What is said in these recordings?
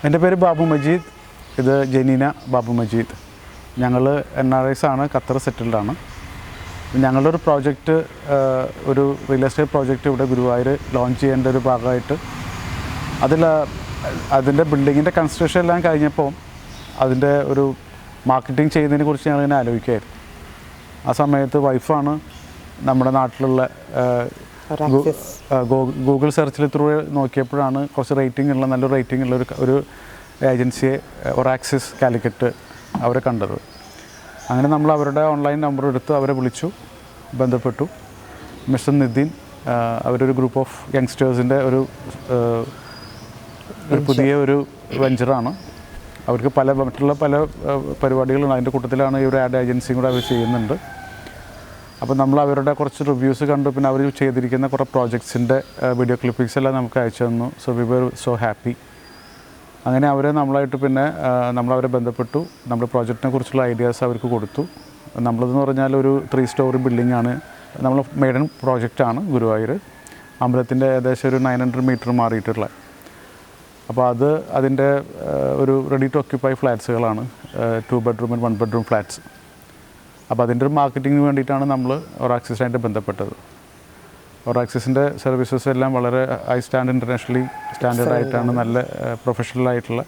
എൻ്റെ പേര് ബാബു മജീദ്. ഇത് ജനീന ബാബു മജീദ്. ഞങ്ങൾ NRIs ആണ്, ഖത്തർ സെറ്റിൽഡാണ്. ഞങ്ങളുടെ ഒരു പ്രോജക്റ്റ്, ഒരു റിയൽ എസ്റ്റേറ്റ് പ്രോജക്റ്റ് ഇവിടെ ഗുരുവായൂർ ലോഞ്ച് ചെയ്യേണ്ട ഒരു ഭാഗമായിട്ട് അതിൻ്റെ ബിൽഡിങ്ങിൻ്റെ കൺസ്ട്രക്ഷൻ എല്ലാം കഴിഞ്ഞപ്പോൾ അതിൻ്റെ ഒരു മാർക്കറ്റിംഗ് ചെയ്യുന്നതിനെ കുറിച്ച് ഞങ്ങളിങ്ങനെ ആലോചിക്കുകയായിരുന്നു. ആ സമയത്ത് വൈഫാണ് നമ്മുടെ നാട്ടിലുള്ള ഗൂഗിൾ സെർച്ചിൽ ത്രൂ നോക്കിയപ്പോഴാണ് കുറച്ച് റേറ്റിംഗ് ഉള്ള നല്ലൊരു റേറ്റിംഗ് ഉള്ള ഒരു ഏജൻസിയെ, ഒറാക്സിസ് കാലിക്കറ്റ്, അവരെ കണ്ടത്. അങ്ങനെ നമ്മൾ അവരുടെ ഓൺലൈൻ നമ്പർ എടുത്ത് അവരെ വിളിച്ചു, ബന്ധപ്പെട്ടു. മിസ്റ്റർ നിതിൻ, അവരൊരു ഗ്രൂപ്പ് ഓഫ് യങ്സ്റ്റേഴ്സിൻ്റെ ഒരു പുതിയ ഒരു വെഞ്ചറാണ്. അവർക്ക് മറ്റുള്ള പല പരിപാടികളുണ്ട്. അതിൻ്റെ കൂട്ടത്തിലാണ് ഈ ഒരു ആഡ് ഏജൻസിയും കൂടെ അവർ ചെയ്യുന്നുണ്ട്. അപ്പോൾ നമ്മൾ അവരുടെ കുറച്ച് റിവ്യൂസ് കണ്ടു. പിന്നെ അവർ ചെയ്തിരിക്കുന്ന കുറേ പ്രോജക്ട്സിൻ്റെ വീഡിയോ ക്ലിപ്പിങ്സ് എല്ലാം നമുക്ക് അയച്ചു തന്നു. So we were so happy. അങ്ങനെ നമ്മളായിട്ട് പിന്നെ നമ്മളവരെ ബന്ധപ്പെട്ടു. നമ്മുടെ പ്രോജക്റ്റിനെ കുറിച്ചുള്ള ഐഡിയാസ് അവർക്ക് കൊടുത്തു. നമ്മളതെന്ന് പറഞ്ഞാൽ ഒരു 3 സ്റ്റോറി ബിൽഡിങ്ങാണ്. നമ്മൾ മെയ്ഡൻ പ്രോജക്റ്റാണ് ഗുരുവായൂർ അമ്പലത്തിൻ്റെ ഏകദേശം ഒരു 900 മീറ്റർ മാറിയിട്ടുള്ള. അപ്പോൾ അതിൻ്റെ ഒരു റെഡി ടു ഓക്യുപ്പൈ ഫ്ലാറ്റ്സുകളാണ്, 2 ബെഡ്റൂം ആൻഡ് 1 ബെഡ്റൂം ഫ്ലാറ്റ്സ്. അപ്പോൾ അതിൻ്റെ ഒരു മാർക്കറ്റിങ്ങിന് വേണ്ടിയിട്ടാണ് നമ്മൾ ഒറാക്സിസായിട്ട് ബന്ധപ്പെട്ടത്. ഒറാക്സിസിൻ്റെ സർവീസസ് എല്ലാം വളരെ ഹൈ ഇൻ്റർനാഷണലി സ്റ്റാൻഡേർഡായിട്ടാണ്, നല്ല പ്രൊഫഷണലായിട്ടുള്ള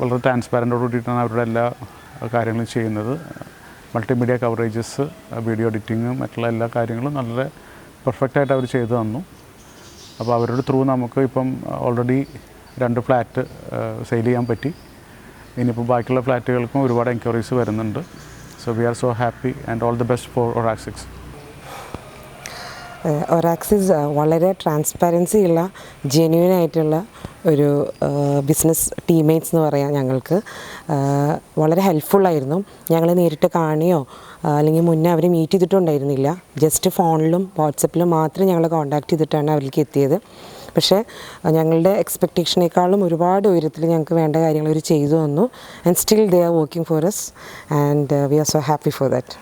വളരെ ട്രാൻസ്പാരൻ്റോട് കൂടിയിട്ടാണ് അവരുടെ എല്ലാ കാര്യങ്ങളും ചെയ്യുന്നത്. മൾട്ടിമീഡിയ കവറേജസ്, വീഡിയോ എഡിറ്റിങ്ങും മറ്റുള്ള എല്ലാ കാര്യങ്ങളും നല്ല പെർഫെക്റ്റായിട്ട് അവർ ചെയ്തു തന്നു. അപ്പോൾ അവരുടെ ത്രൂ നമുക്ക് ഇപ്പം ഓൾറെഡി 2 ഫ്ലാറ്റ് സെയിൽ ചെയ്യാൻ പറ്റി. ഇനിയിപ്പോൾ ബാക്കിയുള്ള ഫ്ലാറ്റുകൾക്കും ഒരുപാട് എൻക്വയറീസ് വരുന്നുണ്ട്. So we are so happy and all the best for Oraxis. Oraxis വളരെ ട്രാൻസ്പാരൻസി ഉള്ള, ജെന്യുവൻ ആയിട്ടുള്ള ഒരു ബിസിനസ് ടീംമേറ്റ്സ് എന്ന് പറയാം. ഞങ്ങൾക്ക് വളരെ ഹെൽപ്ഫുള്ളായിരുന്നു. ഞങ്ങൾ നേരിട്ട് കാണുകയോ അല്ലെങ്കിൽ മുന്നേ അവർ മീറ്റ് ചെയ്തിട്ടുണ്ടായിരുന്നില്ല. ജസ്റ്റ് ഫോണിലും വാട്സപ്പിലും മാത്രം ഞങ്ങൾ കോൺടാക്റ്റ് ചെയ്തിട്ടാണ് അവർക്ക് എത്തിയത്. പക്ഷേ ഞങ്ങളുടെ എക്സ്പെക്റ്റേഷനേക്കാളും ഒരുപാട് ഉയരത്തിൽ ഞങ്ങൾക്ക് വേണ്ട കാര്യങ്ങൾ അവർ ചെയ്തു തന്നു. And still they are working for us and we are so happy for that.